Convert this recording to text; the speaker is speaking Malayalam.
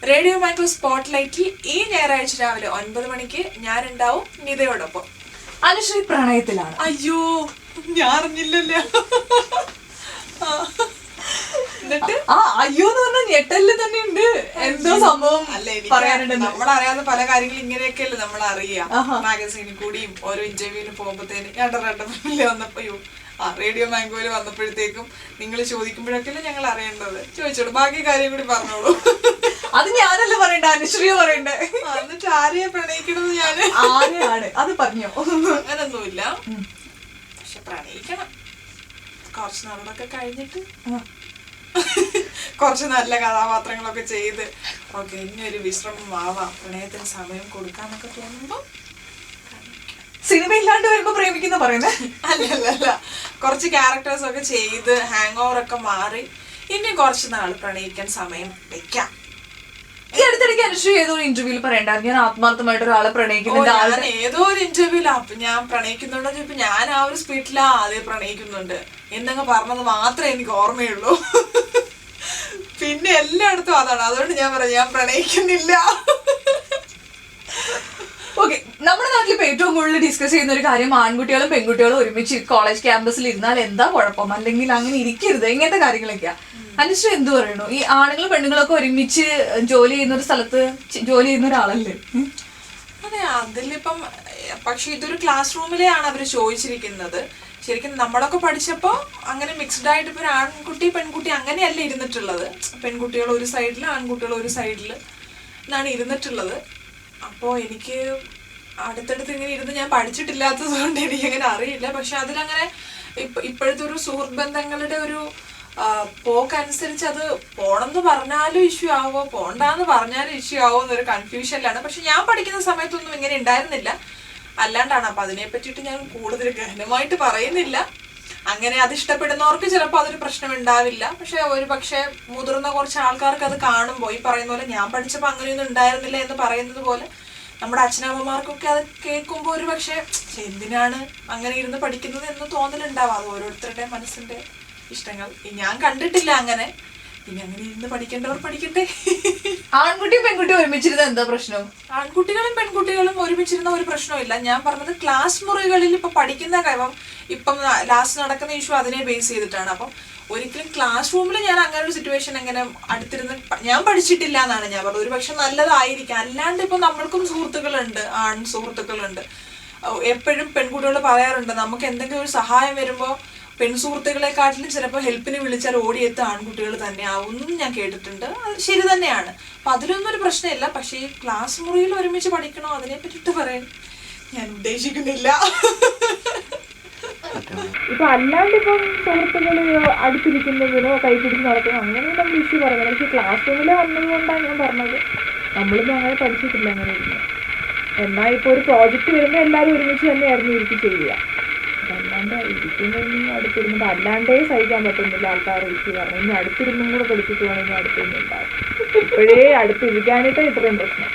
റേഡിയോ മാംഗോ സ്പോട്ട്ലൈറ്റിൽ ഈ ഞായറാഴ്ച രാവിലെ 9 മണിക്ക് ഞാനുണ്ടാവും നിതയോടൊപ്പം. അനുശ്രീ പ്രണയത്തിലാണ്. അയ്യോ, ഞാൻ അറിഞ്ഞില്ലല്ലോ. അയ്യോ എന്ന് പറഞ്ഞാൽ ഞെട്ടല് തന്നെ ഉണ്ട്. എന്തോ സംഭവം പറയാനുണ്ട്. നമ്മളറിയാവുന്ന പല കാര്യങ്ങളും ഇങ്ങനെയൊക്കെയല്ലേ നമ്മൾ അറിയാം. മാഗസീനിൽ കൂടിയും ഓരോ ഇന്റർവ്യൂവിന് പോകുമ്പോഴത്തേന് വന്നപ്പോ റേഡിയോ മാംഗോയില് വന്നപ്പോഴത്തേക്കും നിങ്ങൾ ചോദിക്കുമ്പോഴൊക്കെ ഞങ്ങൾ അറിയേണ്ടത്. ചോദിച്ചോളൂ, ബാക്കി കാര്യം കൂടി പറഞ്ഞോളൂ. അത് ഞാനല്ല പറയണ്ട, അനുശ്രീയോ പറയണ്ടേ. എന്നിട്ട് ആരെയാ പ്രണയിക്കണത്? ഞാന് ആരെയാണ് അത് പറഞ്ഞോ? അങ്ങനൊന്നുമില്ല, പക്ഷെ പ്രണയിക്കണം. കുറച്ച് നാളൊക്കെ കഴിഞ്ഞിട്ട് കുറച്ച് നല്ല കഥാപാത്രങ്ങളൊക്കെ ചെയ്ത് ഓക്കെ ഇനിയൊരു വിശ്രമമാവാം, പ്രണയത്തിന് സമയം കൊടുക്കാന്നൊക്കെ തോന്നുമ്പോ സിനിമ ഇല്ലാണ്ട് വരുമ്പോ പ്രേമിക്കുന്ന പറയുന്നേ അല്ലല്ല. കുറച്ച് ക്യാരക്ടേഴ്സ് ഒക്കെ ചെയ്ത് ഹാങ് ഓവർ ഒക്കെ മാറി ഇനി കുറച്ച് നാള് പ്രണയിക്കാൻ സമയം വെക്കാം. ഈ അടുത്തിടയ്ക്ക് അനുശ്രീ ഏതോ ഒരു ഇന്റർവ്യൂവിൽ പറയണ്ടായിരുന്നു ഞാൻ ആത്മാർത്ഥമായിട്ട് ഒരാളെ പ്രണയിക്കുന്നുണ്ട്. ഞാൻ ഏതോ ഒരു ഇന്റർവ്യൂലാ ഞാൻ പ്രണയിക്കുന്നുണ്ടോ ചോദിച്ചപ്പോ ഞാൻ ആ ഒരു സ്പീഡിലാ ആദ്യം പ്രണയിക്കുന്നുണ്ട് എന്നങ്ങ് പറഞ്ഞത് മാത്രമേ എനിക്ക് ഓർമ്മയുള്ളൂ. പിന്നെ എല്ലായിടത്തും അതാണ്. അതുകൊണ്ട് ഞാൻ പറയാം ഞാൻ പ്രണയിക്കുന്നില്ല. ഓക്കെ, നമ്മുടെ നാട്ടിൽ ഇപ്പൊ ഏറ്റവും കൂടുതൽ ഡിസ്കസ് ചെയ്യുന്ന ഒരു കാര്യം ആൺകുട്ടികളും പെൺകുട്ടികളും ഒരുമിച്ച് കോളേജ് ക്യാമ്പസിൽ ഇരുന്നാൽ എന്താ കുഴപ്പം, അല്ലെങ്കിൽ അങ്ങനെ ഇരിക്കരുത്, ഇങ്ങനത്തെ കാര്യങ്ങളൊക്കെയാ. അനുശ്രീ എന്ത് പറയണു? ഈ ആണുങ്ങളും പെണ്ണുങ്ങളൊക്കെ ഒരുമിച്ച് ജോലി ചെയ്യുന്ന ഒരു സ്ഥലത്ത് ജോലി ചെയ്യുന്ന ഒരാളല്ലേ? അതെ, അതിലിപ്പം പക്ഷെ ഇതൊരു ക്ലാസ് റൂമിലെയാണ് അവര് ചോദിച്ചിരിക്കുന്നത്. ശരിക്കും നമ്മളൊക്കെ പഠിച്ചപ്പോ അങ്ങനെ മിക്സ്ഡ് ആയിട്ട് ഇപ്പൊ ഒരു ആൺകുട്ടി പെൺകുട്ടി അങ്ങനെയല്ല ഇരുന്നിട്ടുള്ളത്. പെൺകുട്ടികൾ ഒരു സൈഡില് ആൺകുട്ടികൾ ഒരു സൈഡില് എന്നാണ് ഇരുന്നിട്ടുള്ളത്. അപ്പോ എനിക്ക് അടുത്തടുത്ത് ഇങ്ങനെ ഇരുന്ന് ഞാൻ പഠിച്ചിട്ടില്ലാത്തത് കൊണ്ട് എനിക്കങ്ങനെ അറിയില്ല. പക്ഷെ അതിലങ്ങനെ ഇപ്പോഴത്തെ ഒരു സുഹൃത്ത് ബന്ധങ്ങളുടെ ഒരു പോക്കനുസരിച്ച് അത് പോണെന്ന് പറഞ്ഞാലും ഇഷ്യൂ ആവോ പോണ്ടാന്ന് പറഞ്ഞാലും ഇഷ്യൂ ആവോ എന്നൊരു കൺഫ്യൂഷനിലാണ്. പക്ഷെ ഞാൻ പഠിക്കുന്ന സമയത്തൊന്നും ഇങ്ങനെ ഉണ്ടായിരുന്നില്ല, അല്ലാണ്ടാണ്. അപ്പൊ അതിനെ പറ്റിയിട്ട് ഞാൻ കൂടുതൽ ഗഹനമായിട്ട് പറയുന്നില്ല. അങ്ങനെ അത് ഇഷ്ടപ്പെടുന്നവർക്ക് ചിലപ്പോൾ അതൊരു പ്രശ്നം ഉണ്ടാവില്ല. പക്ഷെ ഒരു പക്ഷെ മുതിർന്ന കുറച്ച് ആൾക്കാർക്ക് അത് കാണുമ്പോൾ ഈ പറയുന്ന പോലെ ഞാൻ പഠിച്ചപ്പോൾ അങ്ങനെയൊന്നും ഉണ്ടായിരുന്നില്ല എന്ന് പറയുന്നത് പോലെ നമ്മുടെ അച്ഛനമ്മമാർക്കൊക്കെ അത് കേൾക്കുമ്പോൾ ഒരു പക്ഷെ എന്തിനാണ് അങ്ങനെ ഇരുന്ന് പഠിക്കുന്നത് എന്ന് തോന്നലുണ്ടാവും. അത് ഓരോരുത്തരുടെ മനസ്സിന്റെ ഇഷ്ടങ്ങൾ. ഞാൻ കണ്ടിട്ടില്ല അങ്ങനെ. പിന്നെ അങ്ങനെ ഇരുന്ന് പഠിക്കേണ്ടവർ പഠിക്കട്ടെ. ആൺകുട്ടിയും പെൺകുട്ടിയും ഒരുമിച്ചിരുന്ന എന്താ പ്രശ്നം? ആൺകുട്ടികളും പെൺകുട്ടികളും ഒരുമിച്ചിരുന്ന ഒരു പ്രശ്നമില്ല. ഞാൻ പറഞ്ഞത് ക്ലാസ് മുറികളിൽ ഇപ്പൊ പഠിക്കുന്ന കാര്യം ഇപ്പം ലാസ്റ്റ് നടക്കുന്ന ഇഷ്യൂ അതിനെ ബേസ് ചെയ്തിട്ടാണ്. അപ്പം ഒരിക്കലും ക്ലാസ് റൂമിൽ ഞാൻ അങ്ങനെ ഒരു സിറ്റുവേഷൻ എങ്ങനെ അടുത്തിരുന്ന് ഞാൻ പഠിച്ചിട്ടില്ല എന്നാണ് ഞാൻ പറഞ്ഞത്. ഒരു പക്ഷെ നല്ലതായിരിക്കാം. അല്ലാണ്ട് ഇപ്പൊ നമ്മൾക്കും സുഹൃത്തുക്കളുണ്ട്, ആൺ സുഹൃത്തുക്കളുണ്ട്. എപ്പോഴും പെൺകുട്ടികൾ പറയാറുണ്ട് നമുക്ക് എന്തെങ്കിലും ഒരു സഹായം വരുമ്പോ പെൺസുഹൃത്തുക്കളെക്കാട്ടിലും ചിലപ്പോൾ ഹെൽപ്പിന് വിളിച്ചാൽ ഓടിയെത്ത ആൺകുട്ടികൾ തന്നെ ആവുന്നും ഞാൻ കേട്ടിട്ടുണ്ട്. അത് ശരി തന്നെയാണ്. അപ്പൊ അതിലൊന്നും ഒരു പ്രശ്നമില്ല. പക്ഷെ ഈ ക്ലാസ് മുറിയിൽ ഒരുമിച്ച് പഠിക്കണോ അതിനെ പറ്റിയിട്ട് പറയാൻ ഞാൻ ഉദ്ദേശിക്കുന്നില്ല. ഇപ്പൊ അല്ലാണ്ട് ഇപ്പം സുഹൃത്തുക്കള് അടുത്തിരിക്കുന്നതിനോ കൈപിടിച്ച് നടക്കുന്നോ അങ്ങനെയും നമ്മൾ ഇഷ്യൂ പറയുന്നത്. പക്ഷെ ക്ലാസ് റൂമിൽ വന്നതുകൊണ്ടാണ് ഞാൻ പറഞ്ഞത് നമ്മളൊന്നും അങ്ങനെ പഠിച്ചിട്ടില്ല അങ്ങനെ ഇരുന്ന്. എന്നാൽ ഇപ്പൊ ഒരു പ്രോജക്റ്റ് വരുമ്പോൾ എല്ലാവരും ഒരുമിച്ച് തന്നെയായിരുന്നു ഇരിക്കും ചെയ്യുക. അല്ലാണ്ട് ഇരിക്കുന്നതൊന്നും അടുത്തിരുന്നത് അല്ലാണ്ടേ സഹിക്കാൻ പറ്റുന്നില്ല. ആൾക്കാർ ഇഷ്യൂ പറഞ്ഞു ഇനി അടുത്തിരുന്നും കൂടെ പഠിച്ചിട്ട് വേണമെങ്കിൽ അടുത്തൊന്നും ഉണ്ടാവും. ഇപ്പോഴേ അടുത്തിരിക്കാനായിട്ട് ഇത്രയും പ്രശ്നം.